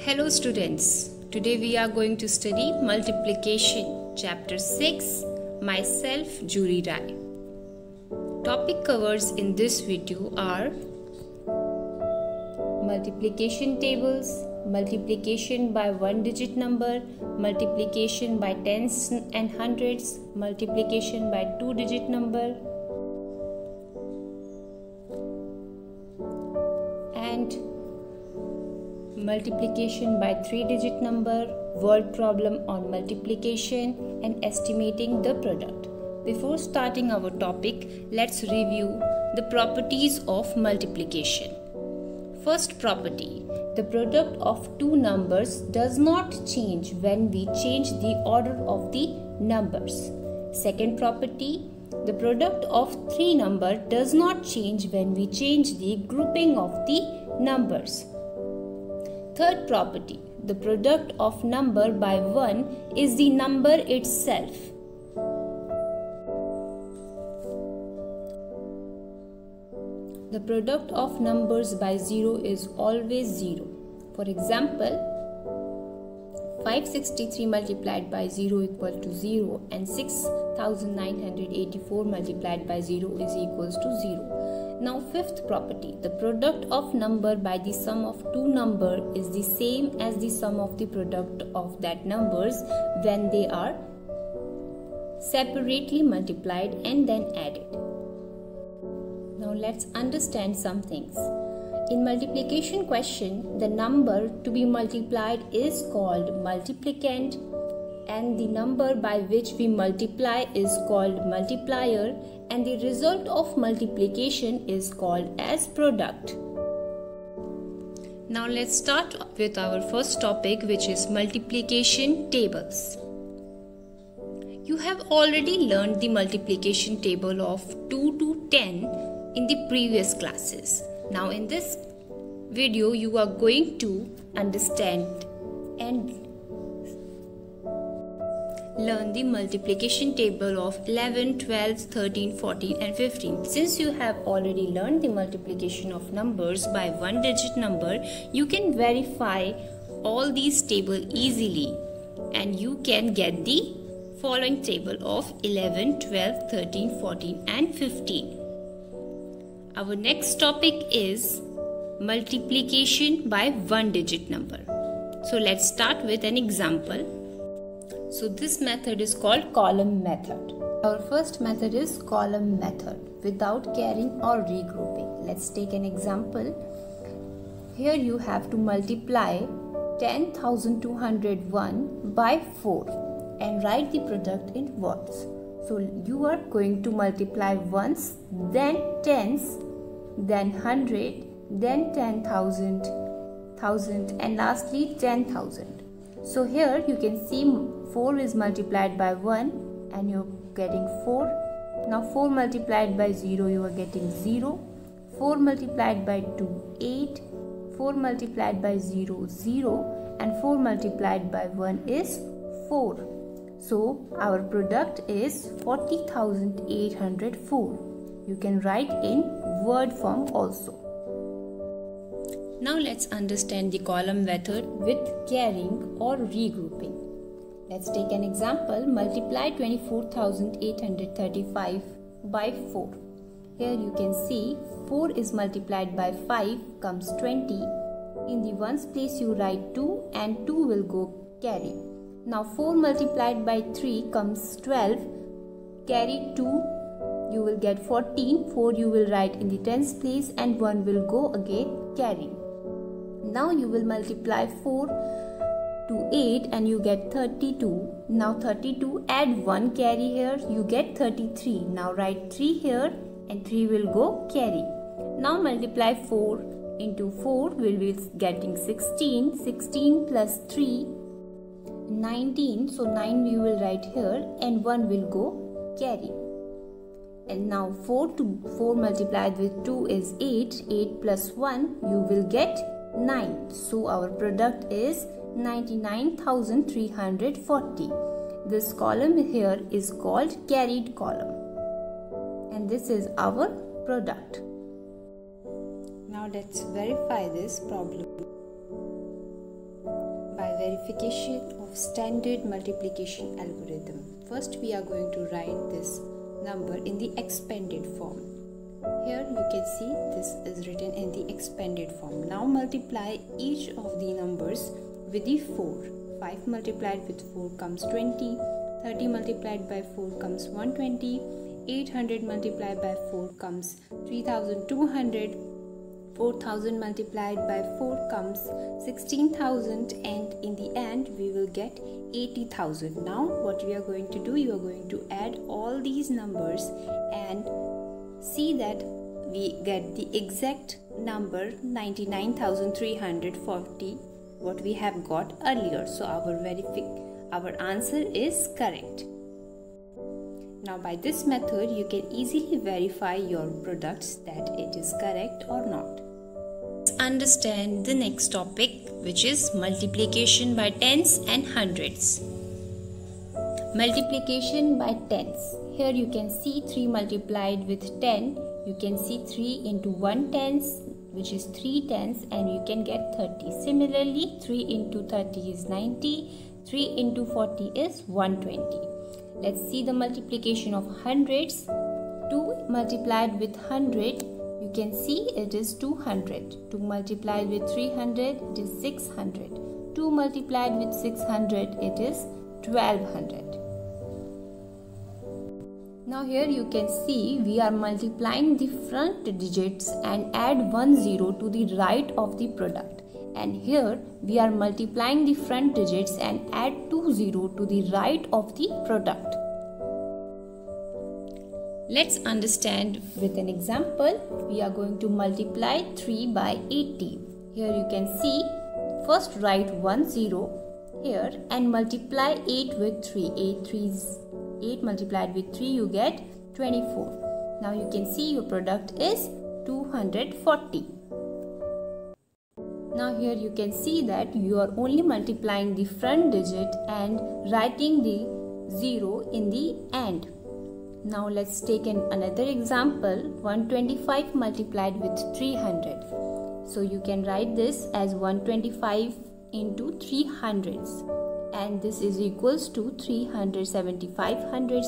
Hello students, today we are going to study multiplication, chapter 6, myself Julie Rai. Topic covers in this video are multiplication tables, multiplication by one digit number, multiplication by tens and hundreds, multiplication by two digit number, and multiplication by three-digit number, word problem on multiplication, and estimating the product. Before starting our topic, let's review the properties of multiplication. First property, the product of two numbers does not change when we change the order of the numbers. Second property, the product of three numbers does not change when we change the grouping of the numbers. Third property, the product of number by 1 is the number itself. The product of numbers by 0 is always 0. For example, 563 multiplied by 0 equal to 0 and 6984 multiplied by 0 is equals to 0. Now fifth property, the product of number by the sum of two numbers is the same as the sum of the product of that numbers when they are separately multiplied and then added. Now let's understand some things. In multiplication question, the number to be multiplied is called multiplicand and the number by which we multiply is called multiplier and the result of multiplication is called as product. Now let's start with our first topic, which is multiplication tables. You have already learned the multiplication table of 2 to 10 in the previous classes. Now in this video you are going to understand and learn the multiplication table of 11, 12, 13, 14 and 15. Since you have already learned the multiplication of numbers by one digit number, you can verify all these tables easily and you can get the following table of 11, 12, 13, 14 and 15. Our next topic is multiplication by one digit number. So let's start with an example. So this method is called column method. Our first method is column method without carrying or regrouping. Let's take an example. Here you have to multiply 10,201 by 4 and write the product in words. So you are going to multiply ones, then tens, then 100, then 10,000, 1,000 and lastly 10,000. So here you can see 4 is multiplied by 1 and you're getting 4. Now 4 multiplied by 0 you are getting 0. 4 multiplied by 2, 8. 4 multiplied by 0, 0 and 4 multiplied by 1 is 4. So our product is 40,804. You can write in word form also. Now let's understand the column method with carrying or regrouping. Let's take an example. Multiply 24,835 by 4. Here you can see 4 is multiplied by 5 comes 20. In the ones place you write 2 and 2 will go carry. Now 4 multiplied by 3 comes 12. Carry 2, you will get 14. 4 you will write in the tens place and 1 will go again carry. Now you will multiply 4 to 8 and you get 32. Now 32, add 1 carry here, you get 33. Now write 3 here and 3 will go carry. Now multiply 4 into 4, we will be getting 16. 16 plus 3, 19. So 9 we will write here and 1 will go carry. And now 4 multiplied with 2 is 8. 8 plus 1 you will get 9. So our product is 99,340. This column here is called carried column. And this is our product. Now let's verify this problem. Verification of standard multiplication algorithm. First we are going to write this number in the expanded form. Here you can see this is written in the expanded form. Now multiply each of the numbers with the 4. 5 multiplied with 4 comes 20. 30 multiplied by 4 comes 120. 800 multiplied by 4 comes 3200. 4000 multiplied by 4 comes 16,000, and in the end we will get 80,000. Now what we are going to do, you are going to add all these numbers and see that we get the exact number 99,340 what we have got earlier. So our answer is correct. Now by this method you can easily verify your products that it is correct or not. Let's understand the next topic, which is multiplication by tens and hundreds. Multiplication by tens. Here you can see 3 multiplied with 10. You can see 3 into 1 tens, which is 3 tens, and you can get 30. Similarly, 3 into 30 is 90. 3 into 40 is 120. Let's see the multiplication of hundreds. 2 multiplied with 100, you can see it is 200. 2 multiplied with 300, it is 600. 2 multiplied with 600, it is 1200. Now here you can see we are multiplying the front digits and add 1 0 to the right of the product. And here we are multiplying the front digits and add 2 0 to the right of the product. Let's understand with an example. We are going to multiply 3 by 80. Here you can see, first write 1 0 here and multiply 8 with 3. 8 multiplied with 3, you get 24. Now you can see your product is 240. Now here you can see that you are only multiplying the front digit and writing the 0 in the end. Now let's take another example. 125 multiplied with 300. So you can write this as 125 into 3 hundreds, and this is equals to 375 hundreds.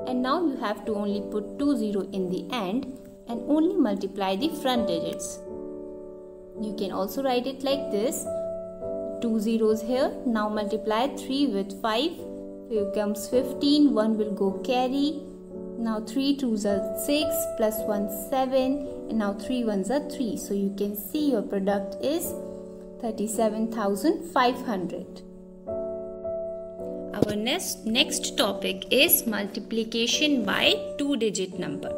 And now you have to only put 2 0 in the end and only multiply the front digits. You can also write it like this, 2 zeros here. Now multiply 3 with 5. Here comes 15. 1 will go carry. Now 3 2s are 6, plus 1 7, and now 3 1s are 3. So you can see your product is 37,500. Our next topic is multiplication by 2-digit number.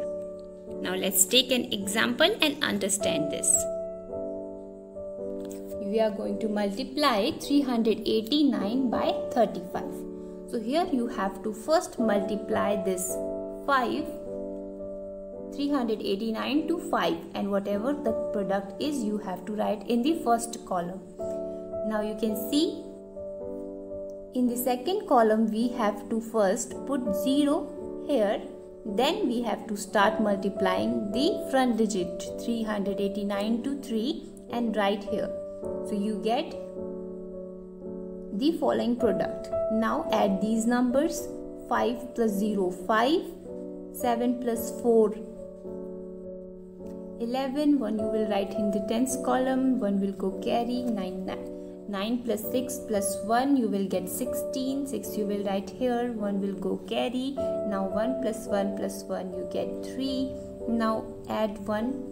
Now let's take an example and understand this. We are going to multiply 389 by 35. So here you have to first multiply this 389 to 5, and whatever the product is you have to write in the first column. Now you can see in the second column we have to first put 0 here, then we have to start multiplying the front digit 389 to 3 and write here. So you get the following product. Now add these numbers. 5 plus 0 5, 7 plus 4 11, 1 you will write in the tens column, 1 will go carry. 9 plus 6 plus 1 you will get 16, 6 you will write here, 1 will go carry. Now 1 plus 1 plus 1 you get 3. Now add 1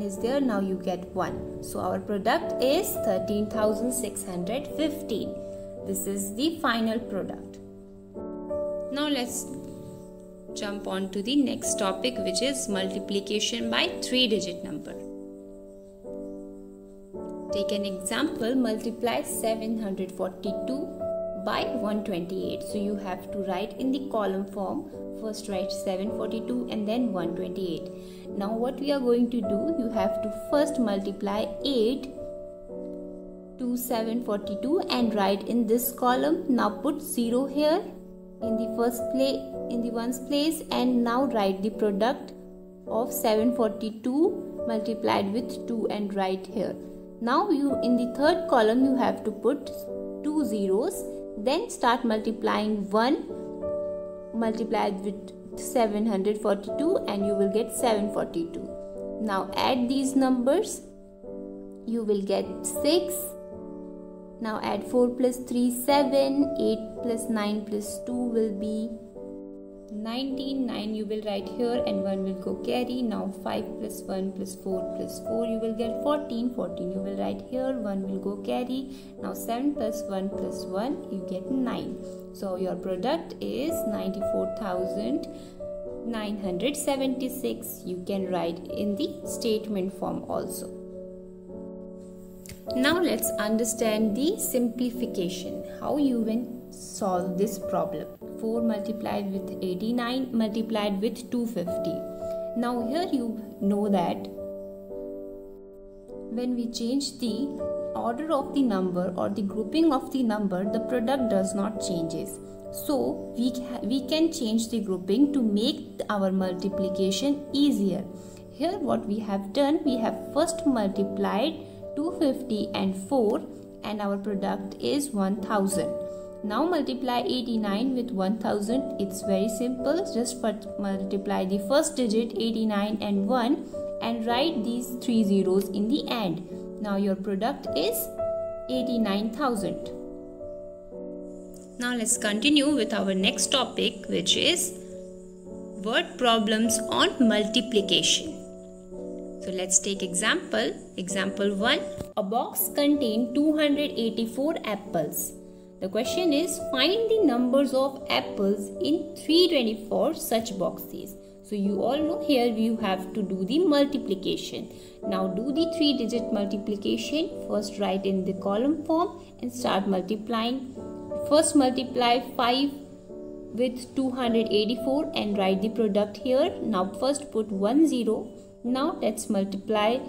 is there, now you get 1. So our product is 13,615. This is the final product. Now let's jump on to the next topic, which is multiplication by 3-digit number. Take an example, multiply 742 by 128. So you have to write in the column form. First write 742 and then 128. Now what we are going to do, you have to first multiply 8 to 742 and write in this column. Now put 0 here in the ones place, and now write the product of 742 multiplied with 2 and write here. Now in the third column you have to put 2 zeros, then start multiplying 1 multiplied with 742 and you will get 742. Now add these numbers, you will get 6. Now add 4 plus 3 7, 8 plus 9 plus 2 will be 19. 9 you will write here and 1 will go carry. Now 5 plus 1 plus 4 plus 4 you will get 14. 14 you will write here, 1 will go carry. Now 7 plus 1 plus 1 you get 9. So your product is 94,976. You can write in the statement form also. Now let's understand the simplification, how you will solve this problem. 4 multiplied with 89 multiplied with 250. Now here you know that when we change the order of the number or the grouping of the number, the product does not changes. So we can change the grouping to make our multiplication easier. Here what we have done, we have first multiplied 250 and 4 and our product is 1000. Now multiply 89 with 1000. It's very simple. Just multiply the first digit 89 and 1 and write these 3 zeros in the end. Now your product is 89,000. Now let's continue with our next topic, which is word problems on multiplication. So let's take example. Example 1. A box contains 284 apples. The question is, find the numbers of apples in 324 such boxes. So you all know here you have to do the multiplication. Now do the 3-digit multiplication. First write in the column form and start multiplying. First multiply 5 with 284 and write the product here. Now first put 1 0. Now let's multiply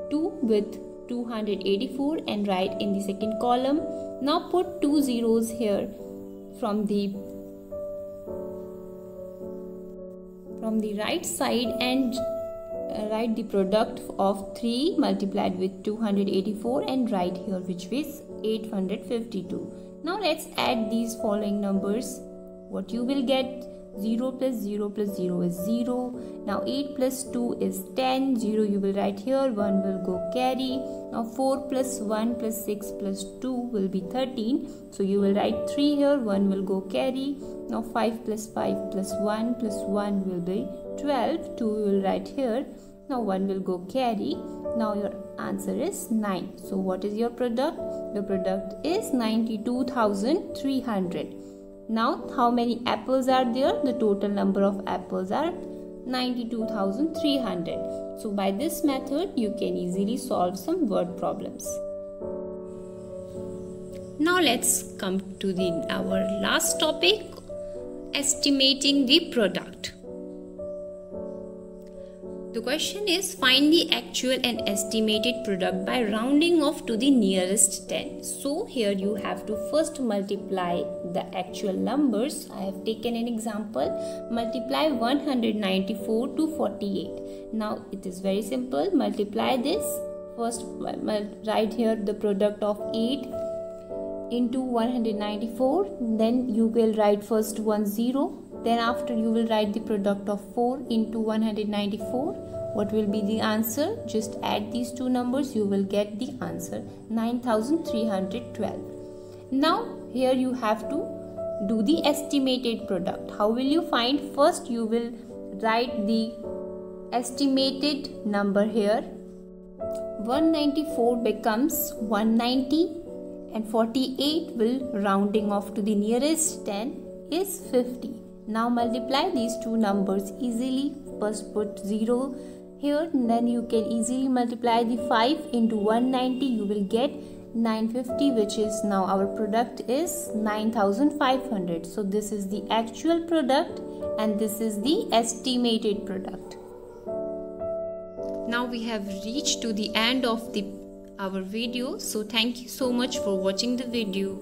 2 with 284 and write in the second column. Now put 2 zeros here from the right side and write the product of 3 multiplied with 284 and write here, which is 852. Now let's add these following numbers. What you will get, 0 plus 0 plus 0 is 0. Now 8 plus 2 is 10. 0 you will write here, 1 will go carry. Now 4 plus 1 plus 6 plus 2 will be 13. So you will write 3 here, 1 will go carry. Now 5 plus 5 plus 1 plus 1 will be 12. 2 you will write here. Now 1 will go carry. Now your answer is 9. So what is your product? Your product is 92,300. Now how many apples are there? The total number of apples are 92,300. So by this method you can easily solve some word problems. Now let's come to our last topic, estimating the product. The question is, find the actual and estimated product by rounding off to the nearest 10. So here you have to first multiply the actual numbers. I have taken an example. Multiply 194 to 48. Now it is very simple. Multiply this. First write here the product of 8 into 194. Then you will write first 10. Then after you will write the product of 4 into 194. What will be the answer? Just add these two numbers, you will get the answer, 9,312. Now here you have to do the estimated product. How will you find? First you will write the estimated number here. 194 becomes 190 and 48 will rounding off to the nearest 10 is 50. Now multiply these two numbers easily. First put 0 here, and then you can easily multiply the 5 into 190. You will get 950, which is now our product is 9,500. So this is the actual product and this is the estimated product. Now we have reached to the end of our video. So thank you so much for watching the video.